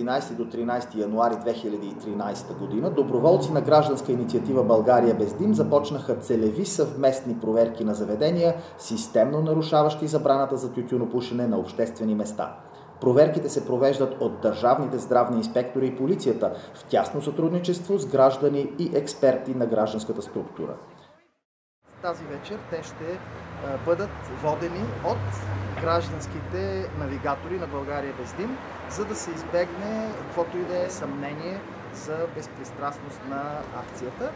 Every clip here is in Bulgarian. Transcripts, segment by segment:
11 до 13 януари 2013 година доброволци на гражданска инициатива България без дим започнаха целеви съвместни проверки на заведения, системно нарушаващи забраната за тютюнопушене на обществени места. Проверките се провеждат от държавните здравни инспектори и полицията в тясно сътрудничество с граждани и експерти на гражданската структура. Тази вечер те ще бъдат водени от гражданските навигатори на България без дим, за да се избегне каквото и да е съмнение за безпристрастност на акцията.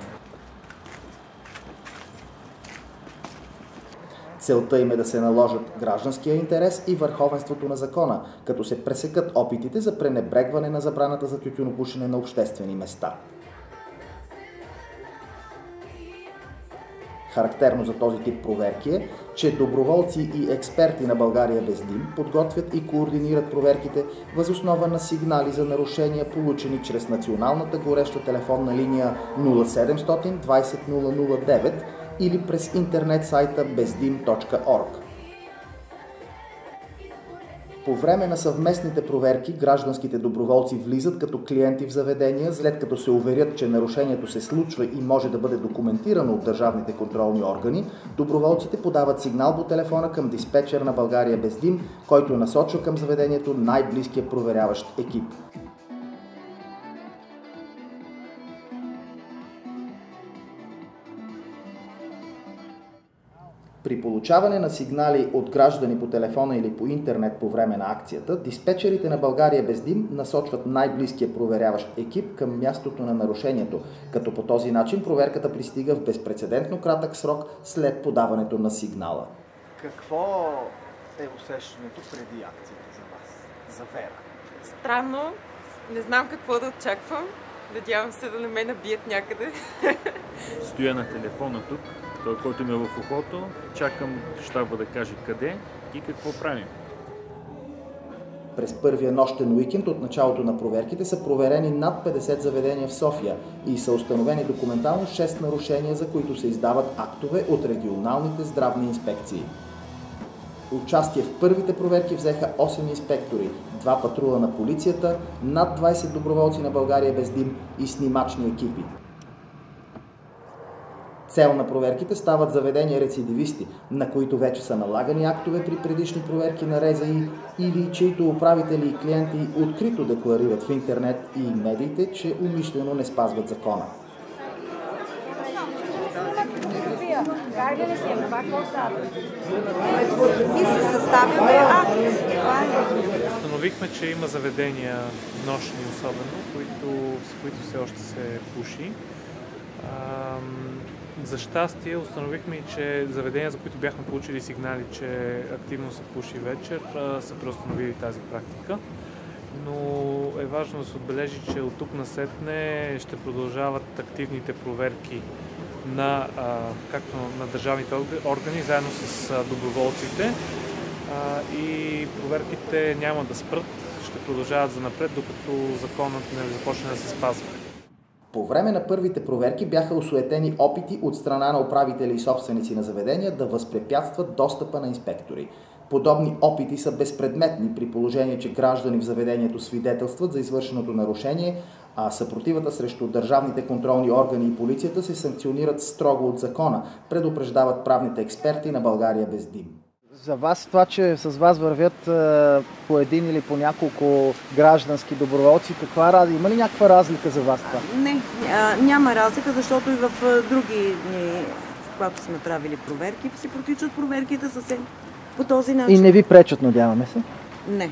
Целта им е да се наложат гражданския интерес и върховенството на закона, като се пресекат опитите за пренебрегване на забраната за тютюнопушене на обществени места. Характерно за този тип проверки е, че доброволци и експерти на България без дим подготвят и координират проверките въз основа на сигнали за нарушения, получени чрез националната гореща телефонна линия 0700 20 009 или през интернет сайта бездим.org. По време на съвместните проверки гражданските доброволци влизат като клиенти в заведения, след като се уверят, че нарушението се случва и може да бъде документирано от държавните контролни органи, доброволците подават сигнал по телефона към диспетчер на България без дим, който насочва към заведението най-близкия проверяващ екип. При получаване на сигнали от граждани по телефона или по интернет по време на акцията, диспетчерите на България без дим насочват най-близкия проверяващ екип към мястото на нарушението, като по този начин проверката пристига в безпрецедентно кратък срок след подаването на сигнала. Какво е усещането преди акцията за вас, за Вера? Странно, не знам какво да очаквам. Надявам се да не ме набият някъде. Стоя на телефона тук. Той, който ми е в ухото, чакам щаба да каже къде и какво правим. През първия нощен уикенд от началото на проверките са проверени над 50 заведения в София и са установени документално 6 нарушения, за които се издават актове от регионалните здравни инспекции. Участие в първите проверки взеха 8 инспектори, 2 патрула на полицията, над 20 доброволци на България без дим и снимачни екипи. Цел на проверките стават заведения рецидивисти, на които вече са налагани актове при предишни проверки на РЗИ или чието управители и клиенти открито декларират в интернет и медиите, че умишлено не спазват закона. Установихме, че има заведения, нощни особено, с които все още се пуши. За щастие установихме, че заведения, за които бяхме получили сигнали, че активно се пуши вечер, са преустановили тази практика. Но е важно да се отбележи, че от тук насетне ще продължават активните проверки както на държавните органи, заедно с доброволците. И проверките няма да спрат, ще продължават занапред, докато законът не започне да се спазва. По време на първите проверки бяха осуетени опити от страна на управители и собственици на заведения да възпрепятстват достъпа на инспектори. Подобни опити са безпредметни при положение, че граждани в заведението свидетелстват за извършеното нарушение, а съпротивата срещу държавните контролни органи и полицията се санкционират строго от закона, предупреждават правните експерти на България без дим. За вас това, че с вас вървят по един или по няколко граждански доброволци, има ли някаква разлика за вас това? Не, няма разлика, защото и в други дни, когато сме правили проверки, си протичат проверките съвсем по този начин. И не ви пречат, надяваме се? Не.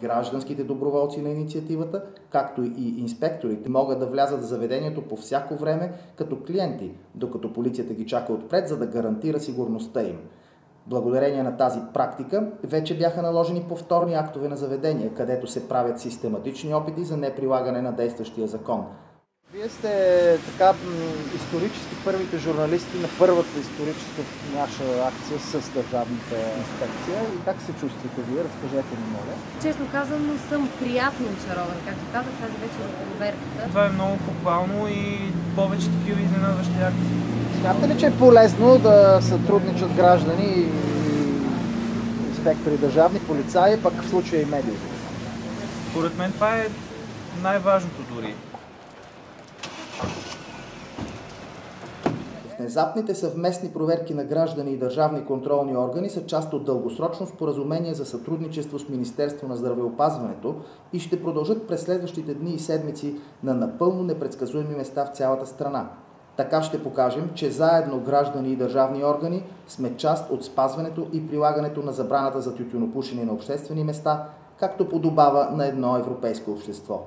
Гражданските доброволци на инициативата, както и инспекторите, могат да влязат в заведението по всяко време като клиенти, докато полицията ги чака отпред, за да гарантира сигурността им. Благодарение на тази практика вече бяха наложени повторни актове на заведения, където се правят систематични опити за неприлагане на действащия закон. Вие сте така исторически първите журналисти на първата историческа наша акция с държавната инспекция. И как се чувствате вие? Разкажете ми, моля. Честно казано, съм приятно очарован. Както казах тази вечер от проверката. Това е много похвално и повече такива изненадващи акции. Смятате ли, че е полезно да сътрудничат граждани и инспектори, държавни полицаи, пък в случая и медии? Според мен това е най-важното дори. Внезапните съвместни проверки на граждани и държавни контролни органи са част от дългосрочно споразумение за сътрудничество с Министерство на здравеопазването и ще продължат през следващите дни и седмици на напълно непредсказуеми места в цялата страна. Така ще покажем, че заедно граждани и държавни органи сме част от спазването и прилагането на забраната за тютюнопушене на обществени места, както подобава на едно европейско общество.